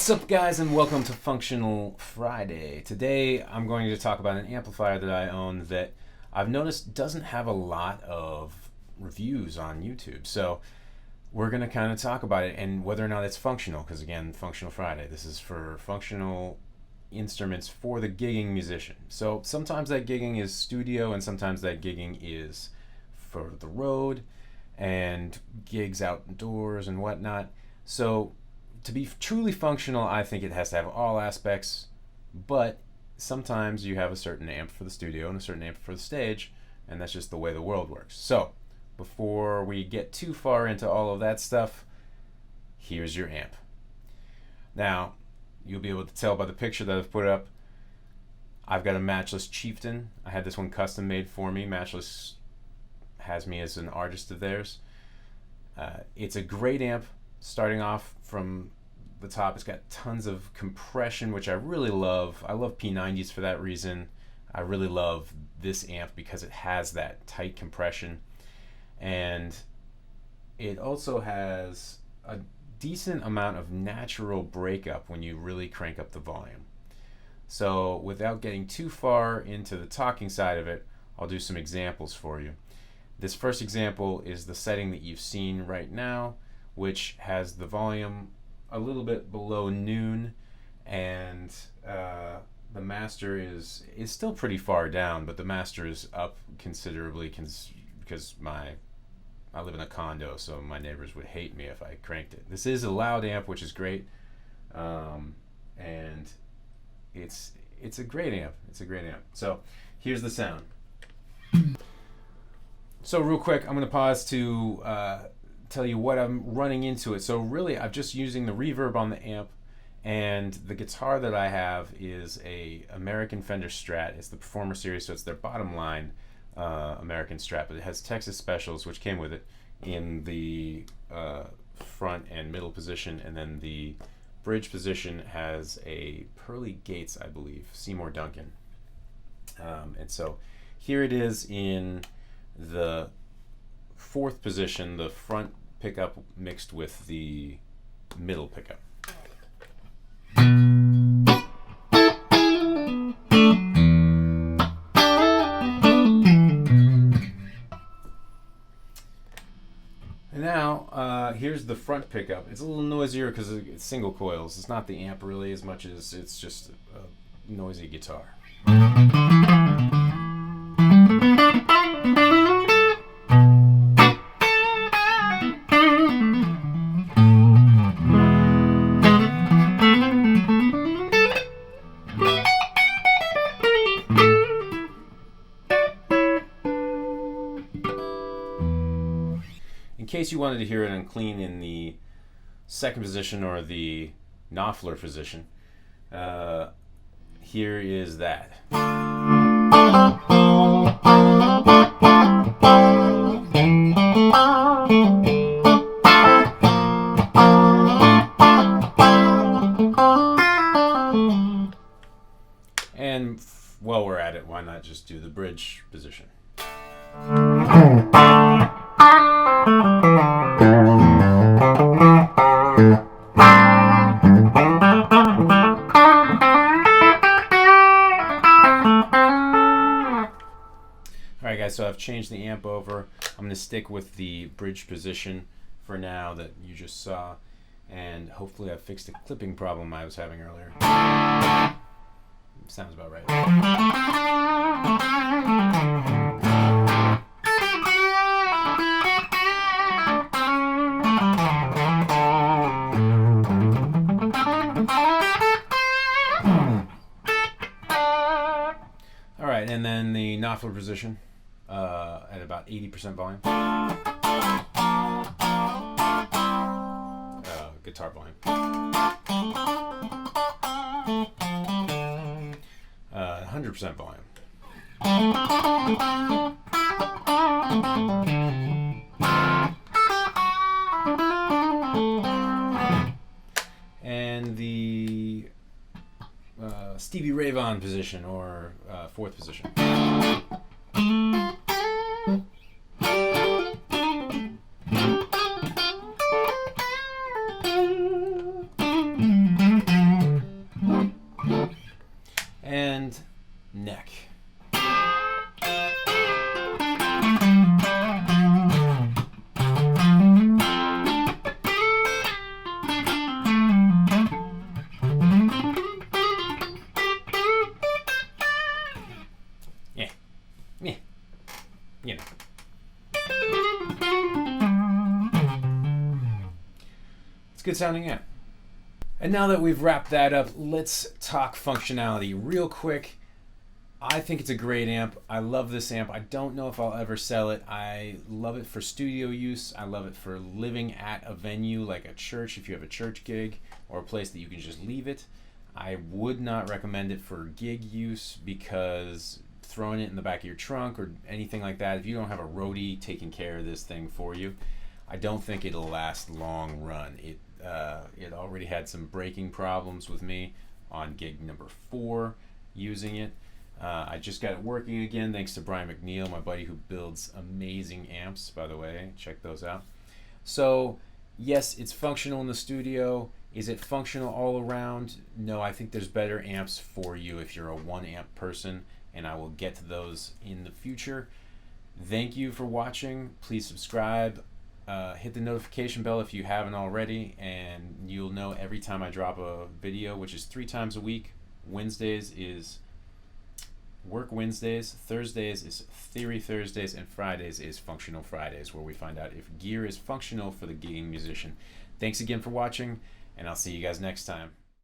What's up, guys, and welcome to Functional Friday. Today I'm going to talk about an amplifier that I own that I've noticed doesn't have a lot of reviews on YouTube. So we're going to kind of talk about it and whether or not it's functional, because again, Functional Friday, this is for functional instruments for the gigging musician. So sometimes that gigging is studio and sometimes that gigging is for the road and gigs outdoors and whatnot. So to be truly functional, I think it has to have all aspects, but sometimes you have a certain amp for the studio and a certain amp for the stage, and that's just the way the world works. So before we get too far into all of that stuff, here's your amp. Now, you'll be able to tell by the picture that I've put up, I've got a Matchless Chieftain. I had this one custom made for me. Matchless has me as an artist of theirs. It's a great amp. Starting off from the top, it's got tons of compression, which I really love. I love P90s for that reason. I really love this amp because it has that tight compression. And it also has a decent amount of natural breakup when you really crank up the volume. So without getting too far into the talking side of it, I'll do some examples for you. This first example is the setting that you've seen right now, which has the volume a little bit below noon, and the master is still pretty far down, but the master is up considerably because I live in a condo, so my neighbors would hate me if I cranked it. This is a loud amp, which is great, and it's a great amp. It's a great amp. So here's the sound. So real quick, I'm going to pause to tell you what I'm running into it. So really, I'm just using the reverb on the amp, and the guitar that I have is a American Fender Strat. It's the Performer Series, so it's their bottom line American Strat, but it has Texas Specials, which came with it, in the front and middle position, and then the bridge position has a Pearly Gates, I believe, Seymour Duncan. And so here it is in the fourth position, the front pickup mixed with the middle pickup. And now here's the front pickup. It's a little noisier because it's single coils. It's not the amp really as much as it's just a noisy guitar. In case you wanted to hear it unclean in the second position or the Knopfler position, here is that. And while we're at it, why not just do the bridge position? Alright guys, so I've changed the amp over. I'm going to stick with the bridge position for now that you just saw, and hopefully I've fixed a clipping problem I was having earlier. Sounds about right. Alright, and then the Knopfler position at about 80% volume. Guitar volume. 100% volume. And the Stevie Ray Vaughan position, or fourth position. neck. Yeah. Yeah. You know. It's a good sounding amp. And now that we've wrapped that up, let's talk functionality real quick. I think it's a great amp. I love this amp. I don't know if I'll ever sell it. I love it for studio use. I love it for living at a venue like a church, if you have a church gig or a place that you can just leave it. I would not recommend it for gig use because throwing it in the back of your trunk or anything like that, if you don't have a roadie taking care of this thing for you, I don't think it'll last long run. It already had some breaking problems with me on gig number 4 using it. I just got it working again thanks to Brian McNeil, my buddy who builds amazing amps, by the way. Check those out. So yes, it's functional in the studio. Is it functional all around? No, I think there's better amps for you if you're a 1 amp person, and I will get to those in the future. Thank you for watching. Please subscribe. Hit the notification bell if you haven't already, and you'll know every time I drop a video, which is 3 times a week. Wednesdays is Work Wednesdays, Thursdays is Theory Thursdays, and Fridays is Functional Fridays, where we find out if gear is functional for the gigging musician. Thanks again for watching, and I'll see you guys next time.